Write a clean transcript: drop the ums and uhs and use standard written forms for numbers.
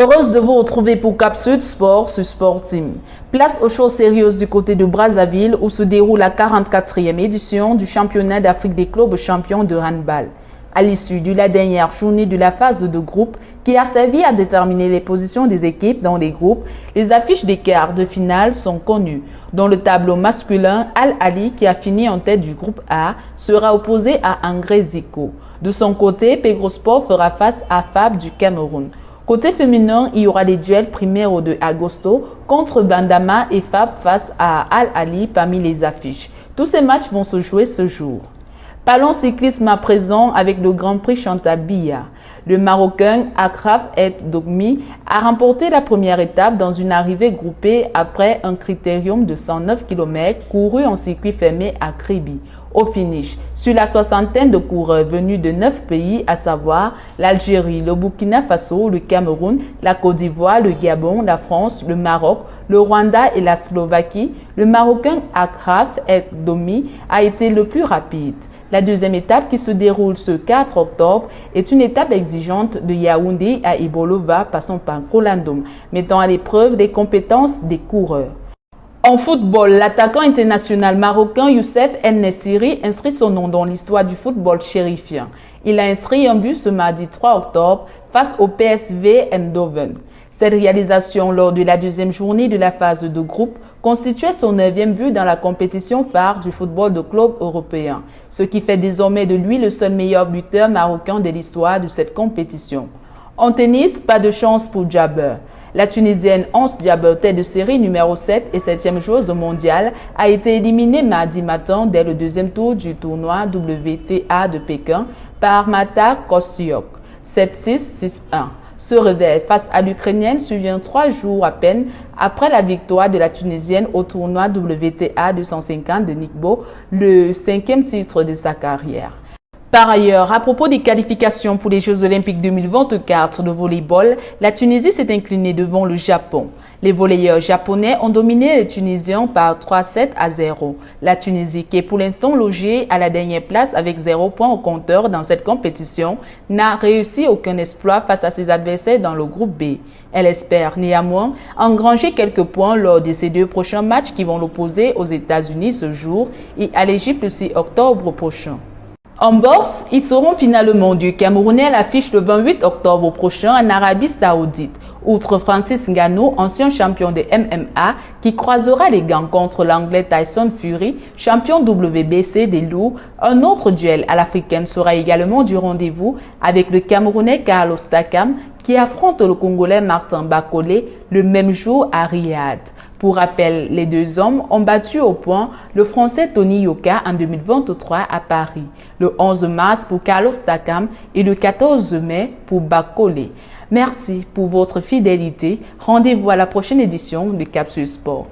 Heureuse de vous retrouver pour Cap Sud Sport sur Sport Team. Place aux choses sérieuses du côté de Brazzaville où se déroule la 44e édition du championnat d'Afrique des clubs champions de handball. À l'issue de la dernière journée de la phase de groupe qui a servi à déterminer les positions des équipes dans les groupes, les affiches des quarts de finale sont connues. Dans le tableau masculin, Al Ali, qui a fini en tête du groupe A, sera opposé à Angré Zico. De son côté, Pegrosport fera face à Fab du Cameroun. Côté féminin, il y aura des duels primaires de Agosto contre Bandama et Fab face à Al Ali parmi les affiches. Tous ces matchs vont se jouer ce jour. Parlons cyclisme à présent avec le Grand Prix Chantal Biya. Le Marocain Akraf El Dogmi a remporté la première étape dans une arrivée groupée après un critérium de 109 km couru en circuit fermé à Kribi. Au finish, sur la soixantaine de coureurs venus de 9 pays, à savoir l'Algérie, le Burkina Faso, le Cameroun, la Côte d'Ivoire, le Gabon, la France, le Maroc, le Rwanda et la Slovaquie, le Marocain Akraf El Dogmi a été le plus rapide. La deuxième étape qui se déroule ce 4 octobre est une étape exigeante de Yaoundé à Ibolova passant par Kolandom, mettant à l'épreuve les compétences des coureurs. En football, l'attaquant international marocain Youssef En-Nesyri inscrit son nom dans l'histoire du football chérifien. Il a inscrit un but ce mardi 3 octobre face au PSV Eindhoven. Cette réalisation lors de la deuxième journée de la phase de groupe constituait son 9e but dans la compétition phare du football de club européen, ce qui fait désormais de lui le seul meilleur buteur marocain de l'histoire de cette compétition. En tennis, pas de chance pour Jabber. La Tunisienne Ons Jabber, tête de série numéro 7 et 7e joueuse mondiale, a été éliminée mardi matin dès le deuxième tour du tournoi WTA de Pékin par Marta Kostyuk, 7-6, 6-1. Ce réveil face à l'Ukrainienne survient 3 jours à peine après la victoire de la Tunisienne au tournoi WTA 250 de Nikbo, le 5e titre de sa carrière. Par ailleurs, à propos des qualifications pour les Jeux Olympiques 2024 de volleyball, la Tunisie s'est inclinée devant le Japon. Les volleyeurs japonais ont dominé les Tunisiens par 3-7-0. La Tunisie, qui est pour l'instant logée à la dernière place avec 0 points au compteur dans cette compétition, n'a réussi aucun exploit face à ses adversaires dans le groupe B. Elle espère néanmoins engranger quelques points lors de ses 2 prochains matchs qui vont l'opposer aux États-Unis ce jour et à l'Égypte le 6 octobre prochain. En bourse, ils seront finalement du Camerounais à l'affiche le 28 octobre prochain en Arabie Saoudite. Outre Francis Ngannou, ancien champion de MMA, qui croisera les gants contre l'Anglais Tyson Fury, champion WBC des lourds, un autre duel à l'africaine sera également du rendez-vous avec le Camerounais Carlos Takam, qui affronte le Congolais Martin Bakole le même jour à Riyad. Pour rappel, les deux hommes ont battu au point le Français Tony Yoka en 2023 à Paris, le 11 mars pour Carlos Takam et le 14 mai pour Bakole. Merci pour votre fidélité. Rendez-vous à la prochaine édition de Cap Sud Sport.